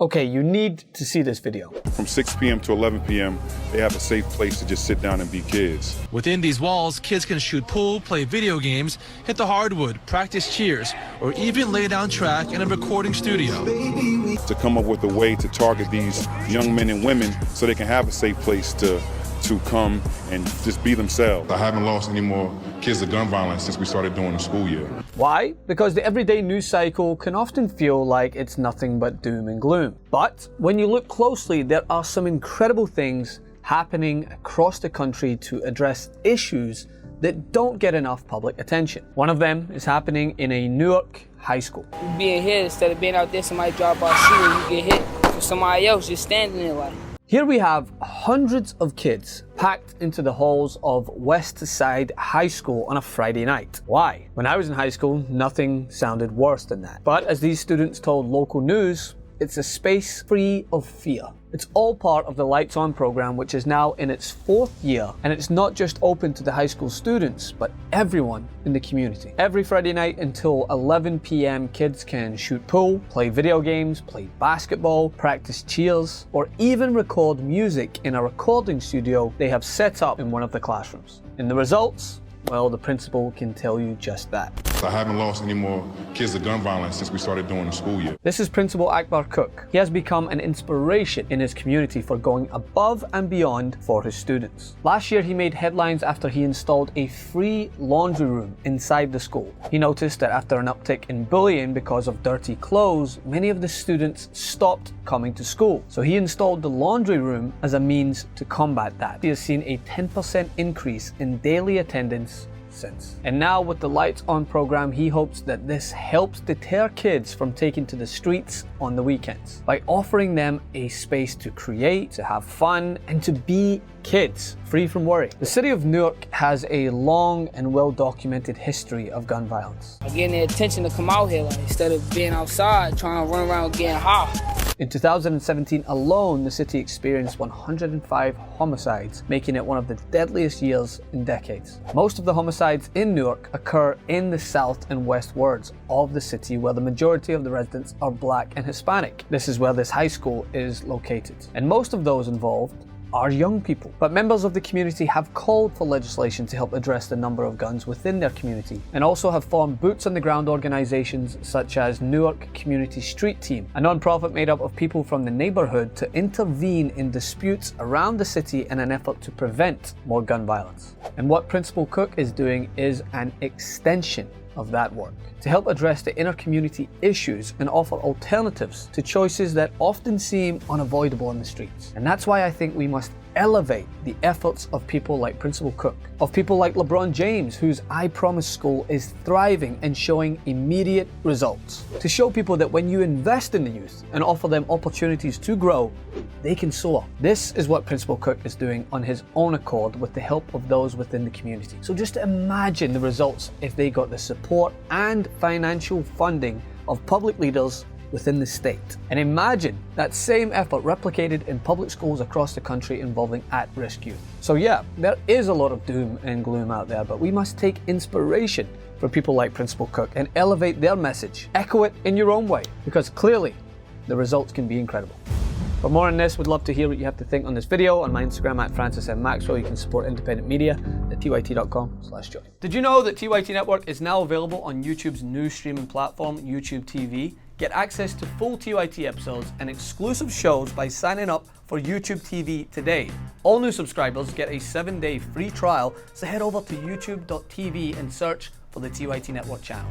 Okay, you need to see this video. From 6 p.m. to 11 p.m., they have a safe place to just sit down and be kids. Within these walls, kids can shoot pool, play video games, hit the hardwood, practice cheers, or even lay down track in a recording studio. To come up with a way to target these young men and women so they can have a safe place to come and just be themselves. I haven't lost any more kids to gun violence since we started doing the school year. Why? Because the everyday news cycle can often feel like it's nothing but doom and gloom. But when you look closely, there are some incredible things happening across the country to address issues that don't get enough public attention. One of them is happening in a Newark high school. Being here instead of being out there, somebody drop our shoe and you get hit, or somebody else just standing there like. Here we have hundreds of kids packed into the halls of West Side High School on a Friday night. Why? When I was in high school, nothing sounded worse than that. But as these students told local news, it's a space free of fear. It's all part of the Lights On program, which is now in its 4th year, and it's not just open to the high school students, but everyone in the community. Every Friday night until 11 p.m, kids can shoot pool, play video games, play basketball, practice cheers, or even record music in a recording studio they have set up in one of the classrooms. And the results? Well, the principal can tell you just that. I haven't lost any more kids to gun violence since we started doing the school year. This is Principal Akbar Cook. He has become an inspiration in his community for going above and beyond for his students. Last year, he made headlines after he installed a free laundry room inside the school. He noticed that after an uptick in bullying because of dirty clothes, many of the students stopped coming to school. So he installed the laundry room as a means to combat that. He has seen a 10% increase in daily attendance since. And now with the Lights On program, he hopes that this helps deter kids from taking to the streets on the weekends by offering them a space to create, to have fun, and to be kids, free from worry. The city of Newark has a long and well-documented history of gun violence. Getting their attention to come out here, like, instead of being outside trying to run around getting high. In 2017 alone, the city experienced 105 homicides, making it one of the deadliest years in decades. Most of the homicides in Newark occur in the south and west wards of the city, where the majority of the residents are Black and Hispanic. This is where this high school is located. And most of those involved are young people. But members of the community have called for legislation to help address the number of guns within their community, and also have formed boots on the ground organizations such as Newark Community Street Team, a non-profit made up of people from the neighborhood to intervene in disputes around the city in an effort to prevent more gun violence. And what Principal Cook is doing is an extension of that work to help address the inner community issues and offer alternatives to choices that often seem unavoidable in the streets. And that's why I think we must elevate the efforts of people like Principal Cook, of people like LeBron James, whose I Promise School is thriving and showing immediate results, to show people that when you invest in the youth and offer them opportunities to grow, they can soar. This is what Principal Cook is doing on his own accord with the help of those within the community. So just imagine the results if they got the support and financial funding of public leaders within the state. And imagine that same effort replicated in public schools across the country involving at-risk youth. So yeah, there is a lot of doom and gloom out there, but we must take inspiration from people like Principal Cook and elevate their message. Echo it in your own way, because clearly the results can be incredible. For more on this, we'd love to hear what you have to think on this video. On my Instagram at Francis M. Maxwell, you can support independent media at tyt.com/join. Did you know that TYT Network is now available on YouTube's new streaming platform, YouTube TV? Get access to full TYT episodes and exclusive shows by signing up for YouTube TV today. All new subscribers get a 7-day free trial, so head over to youtube.tv and search for the TYT Network channel.